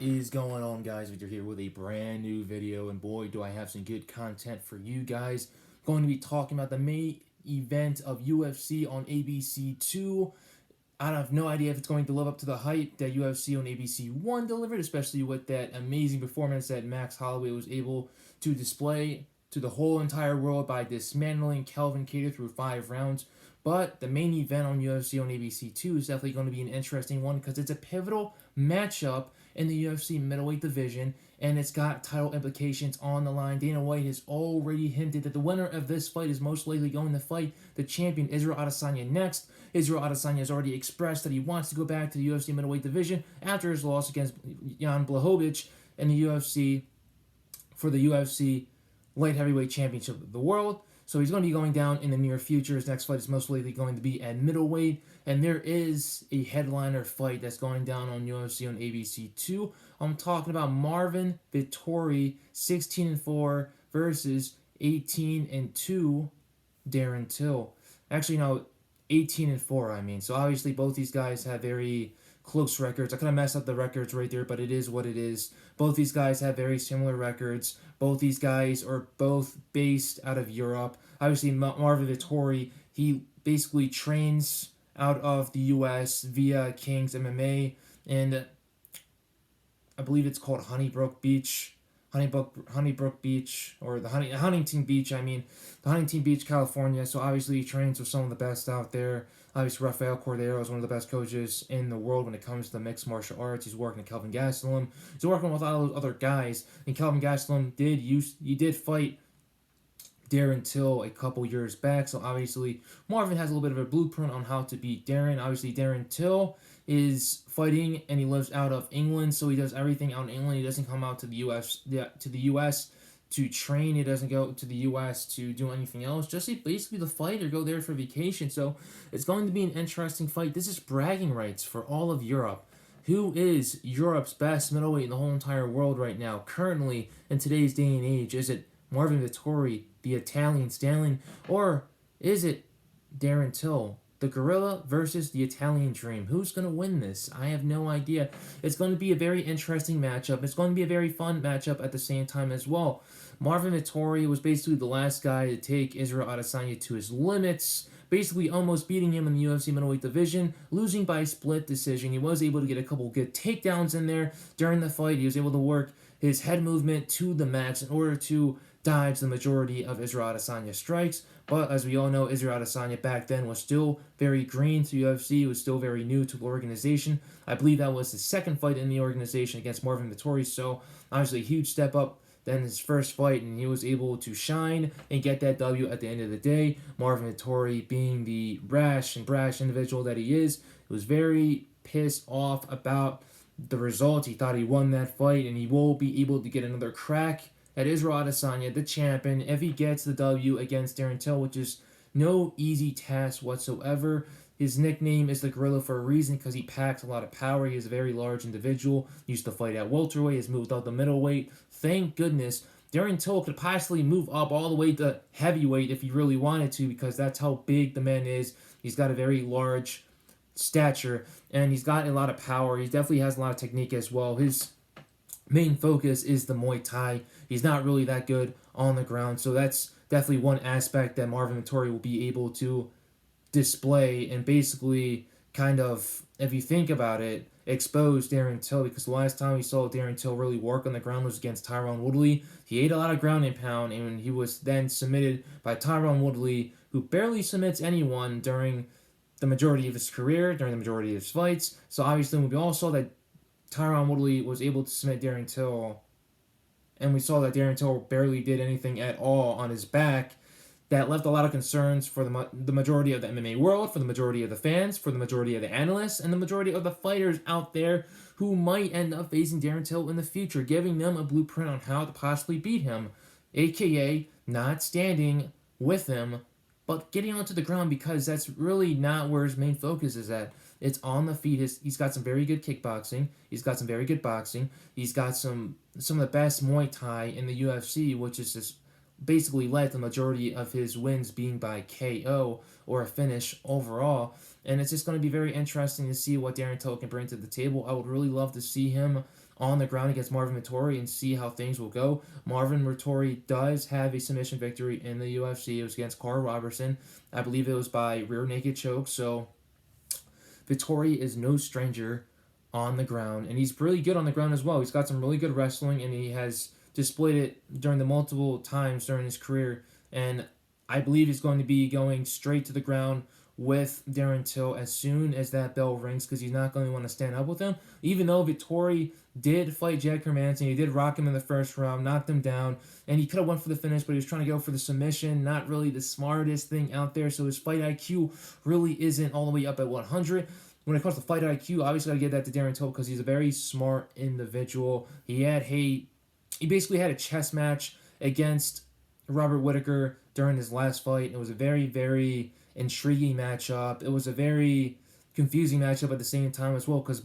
Is going on, guys? Victor here with a brand new video, and boy do I have some good content for you guys. I'm going to be talking about the main event of UFC on ABC 2. I have no idea if it's going to live up to the hype that UFC on ABC 1 delivered, especially with that amazing performance that Max Holloway was able to display to the whole entire world by dismantling Kelvin Kattar through 5 rounds. But the main event on UFC on ABC 2 is definitely going to be an interesting one because it's a pivotal matchup in the UFC middleweight division, and it's got title implications on the line. Dana White has already hinted that the winner of this fight is most likely going to fight the champion Israel Adesanya next. Israel Adesanya has already expressed that he wants to go back to the UFC middleweight division after his loss against Jan Blachowicz in the UFC for the UFC light heavyweight championship of the world. So he's going to be going down in the near future. His next fight is most likely going to be at middleweight. And there is a headliner fight that's going down on UFC on ABC 2. I'm talking about Marvin Vettori, 16-4 versus 18-2 Darren Till. Actually, no, 18-4, I mean. So obviously both these guys have very close records. I kind of messed up the records right there, but it is what it is. Both these guys have very similar records. Both these guys are both based out of Europe. Obviously, Marvin Vettori, he basically trains out of the U.S. via King's MMA, and I believe it's called Honeybrook Beach, or the Huntington Beach. The Huntington Beach, California. So obviously he trains with some of the best out there. Obviously Rafael Cordero is one of the best coaches in the world when it comes to mixed martial arts. He's working with Kelvin Gastelum. He's working with all those other guys. And Kelvin Gastelum did fight Darren Till a couple years back. So obviously Marvin has a little bit of a blueprint on how to beat Darren. Obviously Darren Till is fighting and he lives out of England, so he does everything out in England. He doesn't come out to the US to train. He doesn't go to the US to do anything else. Just basically the fight or go there for vacation. So it's going to be an interesting fight. This is bragging rights for all of Europe. Who is Europe's best middleweight in the whole entire world right now, currently in today's day and age? Is it Marvin Vettori, the Italian stallion, or is it Darren Till, the Gorilla versus the Italian Dream? Who's going to win this? I have no idea. It's going to be a very interesting matchup. It's going to be a very fun matchup at the same time as well. Marvin Vettori was basically the last guy to take Israel Adesanya to his limits, basically almost beating him in the UFC middleweight division, losing by split decision. He was able to get a couple good takedowns in there during the fight. He was able to work his head movement to the max in order to dodge the majority of Israel Adesanya's strikes. But as we all know, Israel Adesanya back then was still very green to UFC. He was still very new to the organization. I believe that was his second fight in the organization against Marvin Vettori. So obviously a huge step up than his first fight, and he was able to shine and get that W at the end of the day. Marvin Vettori, being the rash and brash individual that he is, was very pissed off about the result. He thought he won that fight, and he will be able to get another crack at Israel Adesanya, the champion, if he gets the W against Darren Till, which is no easy task whatsoever. His nickname is the Gorilla for a reason because he packs a lot of power. He is a very large individual. He used to fight at welterweight. He's moved up to middleweight. Thank goodness. Darren Till could possibly move up all the way to heavyweight if he really wanted to, because that's how big the man is. He's got a very large stature, and he's got a lot of power. He definitely has a lot of technique as well. His main focus is the Muay Thai. He's not really that good on the ground, so that's definitely one aspect that Marvin Vettori will be able to display and basically kind of, if you think about it, expose Darren Till, because the last time we saw Darren Till really work on the ground was against Tyron Woodley. He ate a lot of ground and pound, and he was then submitted by Tyron Woodley, who barely submits anyone during the majority of his career, during the majority of his fights. So obviously we all saw that Tyron Woodley was able to submit Darren Till, and we saw that Darren Till barely did anything at all on his back. That left a lot of concerns for the majority of the MMA world, for the majority of the fans, for the majority of the analysts, and the majority of the fighters out there who might end up facing Darren Till in the future, giving them a blueprint on how to possibly beat him, aka not standing with him, but getting onto the ground, because that's really not where his main focus is at. It's on the feet. He's got some very good kickboxing. He's got some very good boxing. He's got some of the best Muay Thai in the UFC, which is just basically led the majority of his wins being by KO or a finish overall. And it's just going to be very interesting to see what Darren Till can bring to the table. I would really love to see him on the ground against Marvin Vettori and see how things will go. Marvin Vettori does have a submission victory in the UFC. It was against Carl Robertson. I believe it was by rear naked choke. So Vettori is no stranger on the ground, and he's really good on the ground as well. He's got some really good wrestling, and he has displayed it during the multiple times during his career. And I believe he's going to be going straight to the ground with Darren Till as soon as that bell rings, because he's not going to want to stand up with him. Even though Vettori did fight Jack Hermanson, he did rock him in the first round, knocked him down, and he could have went for the finish, but he was trying to go for the submission. Not really the smartest thing out there, so his fight IQ really isn't all the way up at 100. When it comes to fight IQ, obviously I give that to Darren Till because he's a very smart individual. He basically had a chess match against Robert Whittaker during his last fight. It was a very, very intriguing matchup. It was a very confusing matchup at the same time as well, because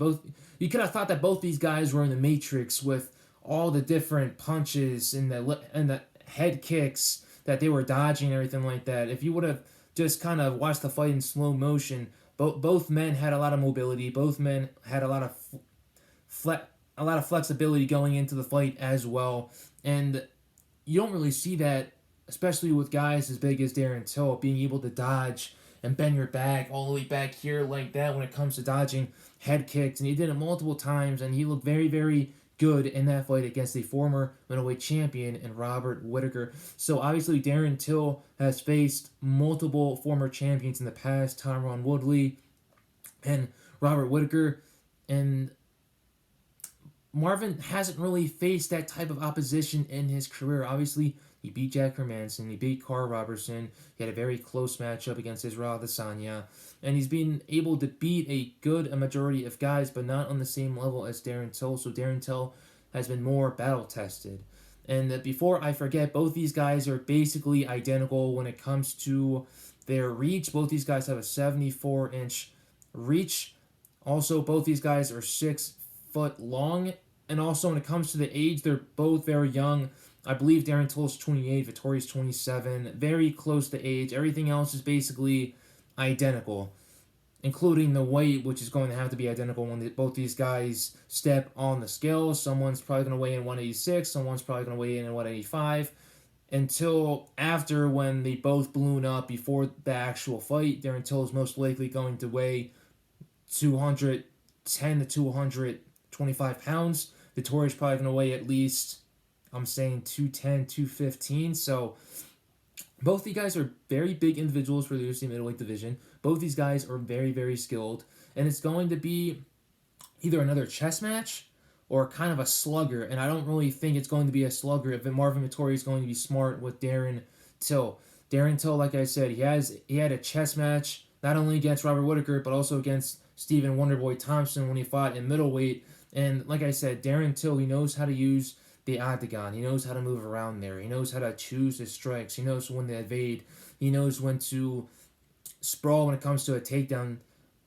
you could have thought that both these guys were in the Matrix with all the different punches and the head kicks that they were dodging and everything like that. If you would have just kind of watched the fight in slow motion, both men had a lot of mobility. Both men had a lot of flexibility going into the fight as well, and you don't really see that, especially with guys as big as Darren Till, being able to dodge and bend your back all the way back here like that when it comes to dodging head kicks. And he did it multiple times, and he looked very, very good in that fight against a former middleweight champion in Robert Whittaker. So obviously Darren Till has faced multiple former champions in the past, Tyron Woodley and Robert Whittaker, and Marvin hasn't really faced that type of opposition in his career. Obviously, he beat Jack Hermanson, he beat Carl Robertson, he had a very close matchup against Israel Adesanya, and he's been able to beat a majority of guys, but not on the same level as Darren Till. So Darren Till has been more battle-tested. And before I forget, both these guys are basically identical when it comes to their reach. Both these guys have a 74-inch reach. Also, both these guys are 6 foot long. And also, when it comes to the age, they're both very young. I believe Darren Till is 28, Vettori's 27. Very close to age. Everything else is basically identical, including the weight, which is going to have to be identical when both these guys step on the scales. Someone's probably going to weigh in 186, someone's probably going to weigh in at 185. Until after, when they both balloon up before the actual fight, Darren Till is most likely going to weigh 210 to 225 pounds. Vettori's probably going to weigh at least, I'm saying 210, 215. So both these guys are very big individuals for the UFC middleweight division. Both these guys are very, very skilled. And it's going to be either another chess match or kind of a slugger. And I don't really think it's going to be a slugger if Marvin Vettori is going to be smart with Darren Till. Darren Till, like I said, he had a chess match not only against Robert Whittaker, but also against Stephen Wonderboy Thompson when he fought in middleweight. And like I said, Darren Till, he knows how to use the octagon. He knows how to move around there. He knows how to choose his strikes. He knows when to evade. He knows when to sprawl when it comes to a takedown.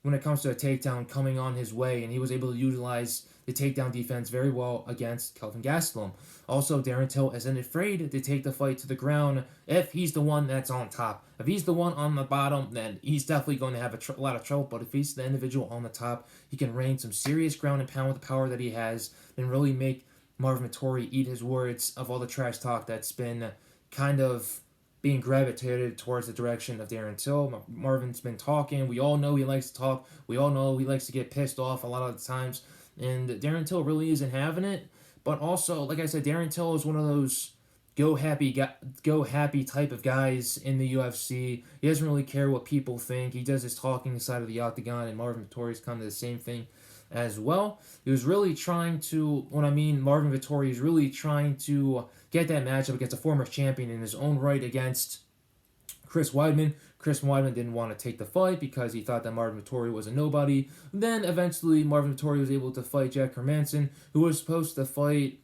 When it comes to a takedown coming on his way, and he was able to utilize the takedown defense very well against Kelvin Gastelum. Also, Darren Till isn't afraid to take the fight to the ground if he's the one that's on top. If he's the one on the bottom, then he's definitely going to have a lot of trouble. But if he's the individual on the top, he can rain some serious ground and pound with the power that he has and really make Marvin Vettori eat his words of all the trash talk that's been kind of being gravitated towards the direction of Darren Till. Marvin's been talking. We all know he likes to talk. We all know he likes to get pissed off a lot of the times. And Darren Till really isn't having it. But also, like I said, Darren Till is one of those go happy type of guys in the UFC. He doesn't really care what people think. He does his talking inside of the octagon, and Marvin Vettori's kind of the same thing as well. He was really trying to, Marvin Vettori is really trying to get that matchup against a former champion in his own right against Chris Weidman. Chris Weidman didn't want to take the fight because he thought that Marvin Vettori was a nobody. Then eventually Marvin Vettori was able to fight Jack Hermanson, who was supposed to fight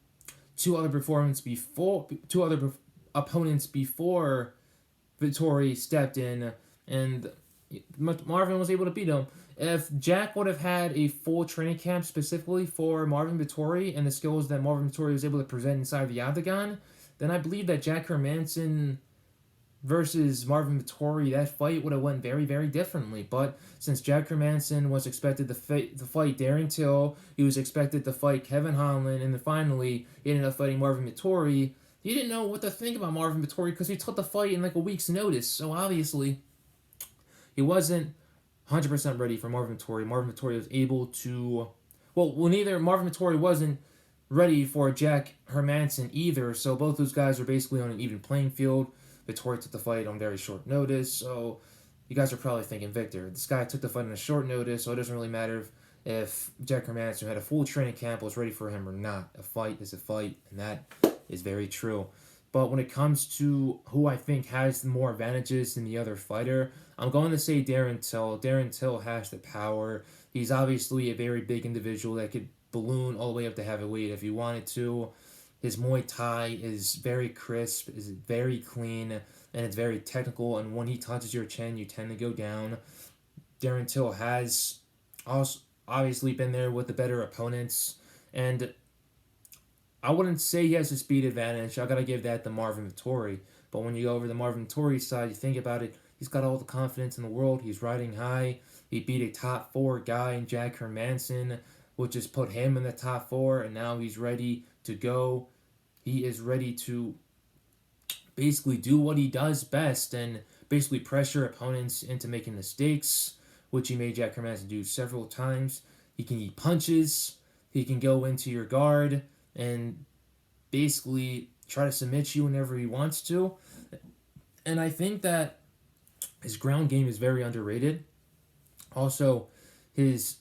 two other opponents before Vettori stepped in, and Marvin was able to beat him. If Jack would have had a full training camp specifically for Marvin Vettori and the skills that Marvin Vettori was able to present inside the octagon, then I believe that Jack Hermanson versus Marvin Vettori, that fight would have went very, very differently. But since Jack Hermanson was expected to fight Darren Till, he was expected to fight Kevin Holland, and then finally he ended up fighting Marvin Vettori. He didn't know what to think about Marvin Vettori because he took the fight in like a week's notice. So obviously, he wasn't 100% ready for Marvin Vettori. Marvin Vettori was able to... Well, neither Marvin Vettori wasn't ready for Jack Hermanson either. So both those guys were basically on an even playing field. Vettori took the fight on very short notice, so you guys are probably thinking, Victor, this guy took the fight on a short notice, so it doesn't really matter if Jack Hermanson had a full training camp, was ready for him or not. A fight is a fight, and that is very true. But when it comes to who I think has more advantages than the other fighter, I'm going to say Darren Till. Darren Till has the power. He's obviously a very big individual that could balloon all the way up to heavyweight if he wanted to. His Muay Thai is very crisp, is very clean, and it's very technical. And when he touches your chin, you tend to go down. Darren Till has also obviously been there with the better opponents. And I wouldn't say he has a speed advantage. I got to give that to Marvin Vettori. But when you go over the Marvin Vettori side, you think about it, he's got all the confidence in the world. He's riding high. He beat a top 4 guy in Jack Hermanson, which has put him in the top 4, and now he's ready to go. He is ready to basically do what he does best and basically pressure opponents into making mistakes, which he made Jack Hermanson do several times. He can eat punches. He can go into your guard and basically try to submit you whenever he wants to. And I think that his ground game is very underrated. Also, his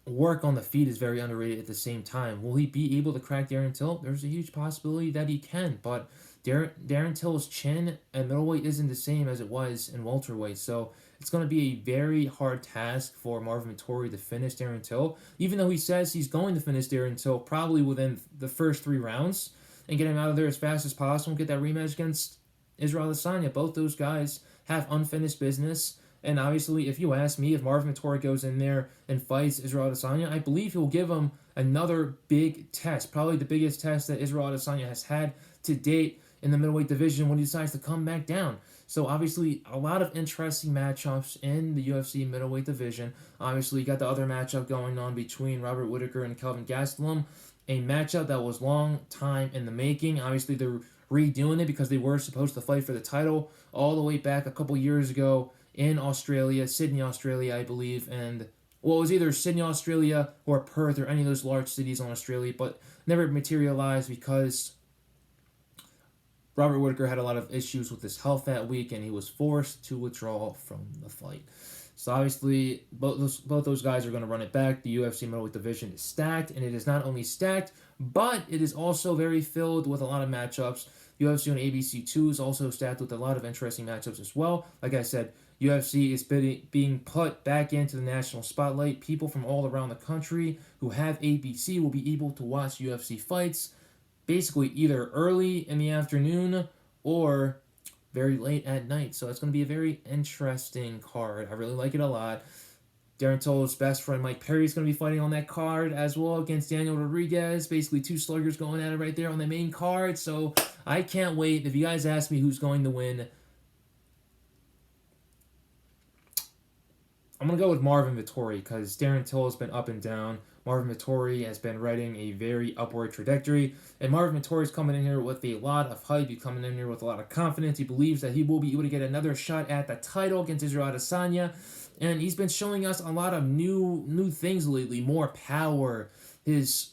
work on the feet is very underrated at the same time. Will he be able to crack Darren Till? There's a huge possibility that he can, but Darren Till's chin at middleweight isn't the same as it was in welterweight, so it's going to be a very hard task for Marvin Vettori to finish Darren Till, even though he says he's going to finish Darren Till probably within the first 3 rounds and get him out of there as fast as possible and get that rematch against Israel Adesanya. Both those guys have unfinished business. And obviously, if you ask me, if Marvin Vettori goes in there and fights Israel Adesanya, I believe he'll give him another big test, probably the biggest test that Israel Adesanya has had to date in the middleweight division when he decides to come back down. So obviously, a lot of interesting matchups in the UFC middleweight division. Obviously, you got the other matchup going on between Robert Whittaker and Kelvin Gastelum, a matchup that was long time in the making. Obviously, they're redoing it because they were supposed to fight for the title all the way back a couple years ago in Australia, Sydney, Australia, I believe, and well, it was either Sydney, Australia, or Perth, or any of those large cities in Australia, but never materialized because Robert Whittaker had a lot of issues with his health that week, and he was forced to withdraw from the fight. So obviously, both those guys are going to run it back. The UFC middleweight division is stacked, and it is not only stacked, but it is also very filled with a lot of matchups. UFC on ABC 2 is also stacked with a lot of interesting matchups as well. Like I said, UFC is being put back into the national spotlight. People from all around the country who have ABC will be able to watch UFC fights basically either early in the afternoon or very late at night. So it's going to be a very interesting card. I really like it a lot. Darren Till's best friend Mike Perry is going to be fighting on that card as well against Daniel Rodriguez. Basically, 2 sluggers going at it right there on the main card. So I can't wait. If you guys ask me who's going to win, I'm going to go with Marvin Vettori because Darren Till has been up and down. Marvin Vettori has been riding a very upward trajectory. And Marvin Vettori is coming in here with a lot of hype. He's coming in here with a lot of confidence. He believes that he will be able to get another shot at the title against Israel Adesanya. And he's been showing us a lot of new things lately. More power. His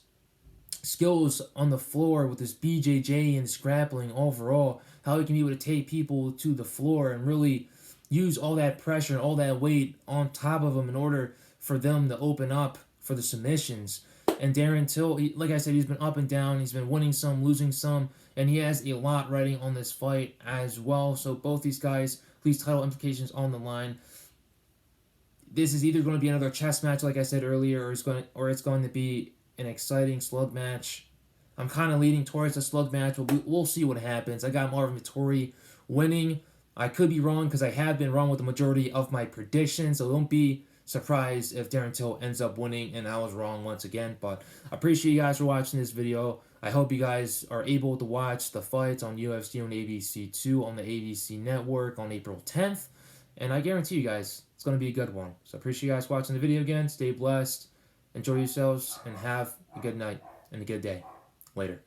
skills on the floor with his BJJ and his grappling overall. How he can be able to take people to the floor and really use all that pressure and all that weight on top of them in order for them to open up for the submissions. And Darren Till, like I said, he's been up and down. He's been winning some, losing some, and he has a lot riding on this fight as well. So both these guys, these title implications on the line. This is either going to be another chess match, like I said earlier, or it's going to be an exciting slug match. I'm kind of leaning towards a slug match, but we'll see what happens. I got Marvin Vettori winning. I could be wrong because I have been wrong with the majority of my predictions, so don't be surprised if Darren Till ends up winning and I was wrong once again. But I appreciate you guys for watching this video. I hope you guys are able to watch the fights on UFC on ABC2 on the ABC network on April 10th. And I guarantee you guys it's going to be a good one. So I appreciate you guys watching the video again. Stay blessed, enjoy yourselves, and have a good night and a good day. Later.